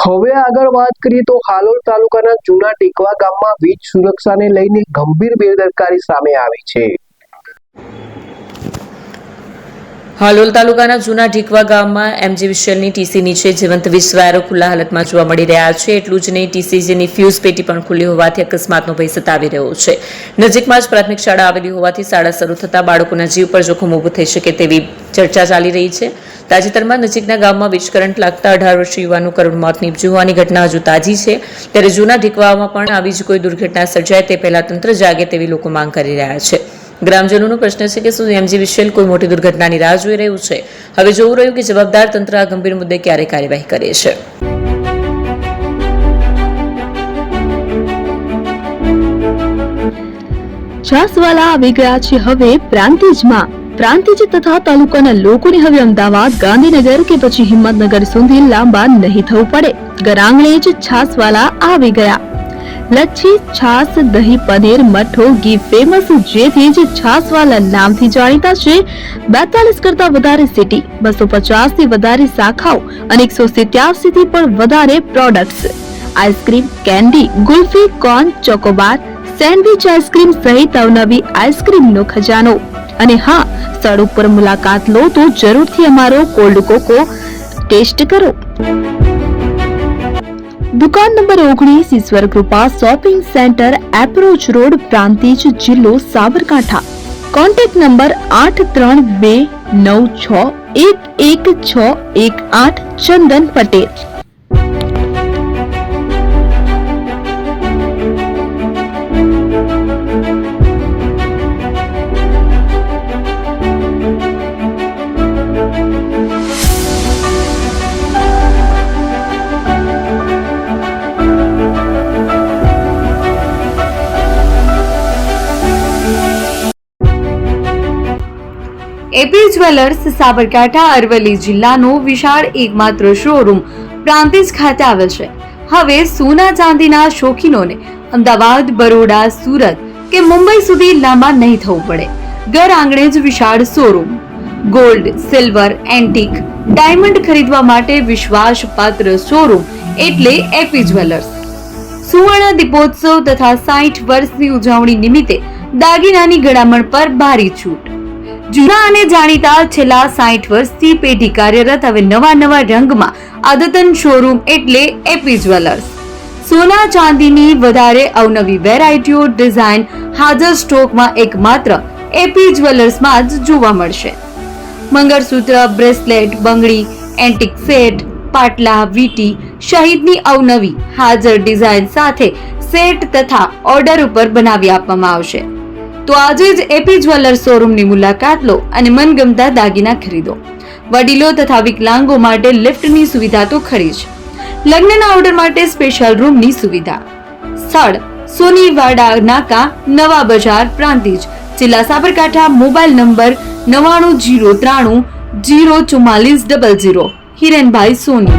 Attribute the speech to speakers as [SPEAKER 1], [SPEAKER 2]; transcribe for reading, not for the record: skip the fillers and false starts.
[SPEAKER 1] હવે આગળ વાત કરીએ તો હાલોલ તાલુકાના જૂના ટેકવા ગામમાં વીજ સુરક્ષાને લઈને ગંભીર બેદરકારી સામે આવી છે।
[SPEAKER 2] હાલોલ તાલુકાના જૂના ઢીકવા ગામમાં એમજીવીસીએલની ટીસી નીચે જીવંત વીજ વાયરો ખુલ્લા હાલતમાં જોવા મળી રહ્યા છે। એટલું જ નહીં, ટીસીજીની ફ્યુઝ પેટી પણ ખુલ્લી હોવાથી અકસ્માતનો ભય સતાવી રહ્યો છે। નજીકમાં જ પ્રાથમિક શાળા આવેલી હોવાથી શાળા શરૂ થતાં બાળકોના જીવ પર જોખમ ઊભું થઈ શકે તેવી ચર્ચા ચાલી રહી છે। તાજેતરમાં નજીકના ગામમાં વીજ કરંટ લાગતા 18 વર્ષીય યુવાનનું કરુણ મોત નીપજ્યું હોવાની ઘટના હજુ તાજી છે। ત્યારે જૂના ઢીકવામાં પણ આવી જ કોઈ દુર્ઘટના સર્જાય તે પહેલા તંત્ર જાગે તેવી લોકો માંગ કરી રહ્યા છે। ગ્રામજનોનો પ્રશ્ન છે કે શું એમજીવીસીએલ કોઈ મોટી દુર્ઘટનાની રાહ જોઈ રહ્યું છે? હવે જોવું રહ્યું કે જવાબદાર તંત્ર આ ગંભીર મુદ્દે ક્યારે કાર્યવાહી કરે છે।
[SPEAKER 3] છાસવાલા આવી ગયા છે હવે પ્રાંતિજમાં। પ્રાંતિજ તથા તાલુકાના લોકોને હવે અમદાવાદ, ગાંધીનગર કે પછી હિંમતનગર સુધી લાંબા નહીં થવું પડે। ઘરઆંગણે જ છાસવાલા આવી ગયા। લચ્છી, છાસ, દહીં, પનીર, મઠ્ઠો, ઘી ફેમસ, જેથી જ છાસવાલા નામથી જાણીતા છે। 42 કરતા વધારે સિટી, 250 થી વધારે શાખાઓ અને 187 થી પણ વધારે products. Ice cream, candy, kulfi, corn, Chocobar, sandwich ice cream સહિત અવનવી આઈસ્ક્રીમનો ખજાનો। અને હા, સ્થળ ઉપર મુલાકાત લો તો જરૂરથી અમારો કોલ્ડ કોકો ટેસ્ટ કરો। દુકાન number 19, Ishwar Krupa shopping centre, approach road, Prantij, જિલ્લો Sabarkantha. Contact number 8326111618 Chandan Patel.
[SPEAKER 4] AP jewellers Sabarkantha Aravalli જિલ્લાનો વિશાળ એકમાત્ર શોરૂમ પ્રાંતિજ ખાતે આવેલ છે। હવે સોના ચાંદીના શોખીનોને અમદાવાદ, બરોડા, સુરત કે મુંબઈ સુધી લાંબા નહીં થવું પડે। ઘર આંગણે જ વિશાળ showroom. Gold, silver, antique, diamond ખરીદવા માટે વિશ્વાસપાત્ર શોરૂમ એટલે એપી જ્વેલર્સ। સુવર્ણ દીપોત્સવ તથા 60 વર્ષની ઉજવણી નિમિત્તે દાગીનાની ગળામણ પર ભારી છૂટ। જૂના અને જાણીતા છેલ્લા 60 વર્ષથી પેઢી કાર્યરત હવે નવા રંગમાં અદ્યતન શોરૂમ એટલે એપી જ્વેલર્સ। સોના ચાંદીની વધારે અવનવી વેરાયટીઓ, ડિઝાઇન હાજર સ્ટોકમાં એકમાત્ર એપી જ્વેલર્સમાં જ જોવા મળશે। મંગળસૂત્ર, બ્રેસલેટ, બંગડી, એન્ટિક સેટ, પાટલા, વીટી સહિતની અવનવી હાજર ડિઝાઇન સાથે સેટ તથા ઓર્ડર ઉપર બનાવી આપવામાં આવશે। તો આજે જ એપી જ્વેલર્સ શોરૂમની મુલાકાત લો અને મનગમતા દાગીના ખરીદો। વડીલો તથા વિકલાંગો માટે લિફ્ટની સુવિધા તો ખરી જ, લગ્નના ઓર્ડર માટે સ્પેશિયલ રૂમની સુવિધા। સ્થળ સોનીવાડા નાકા, નવા બજાર, પ્રાંતિજ, જિલ્લા સાબરકાંઠા। Mobile number 9903304400। હિરેનભાઈ સોની।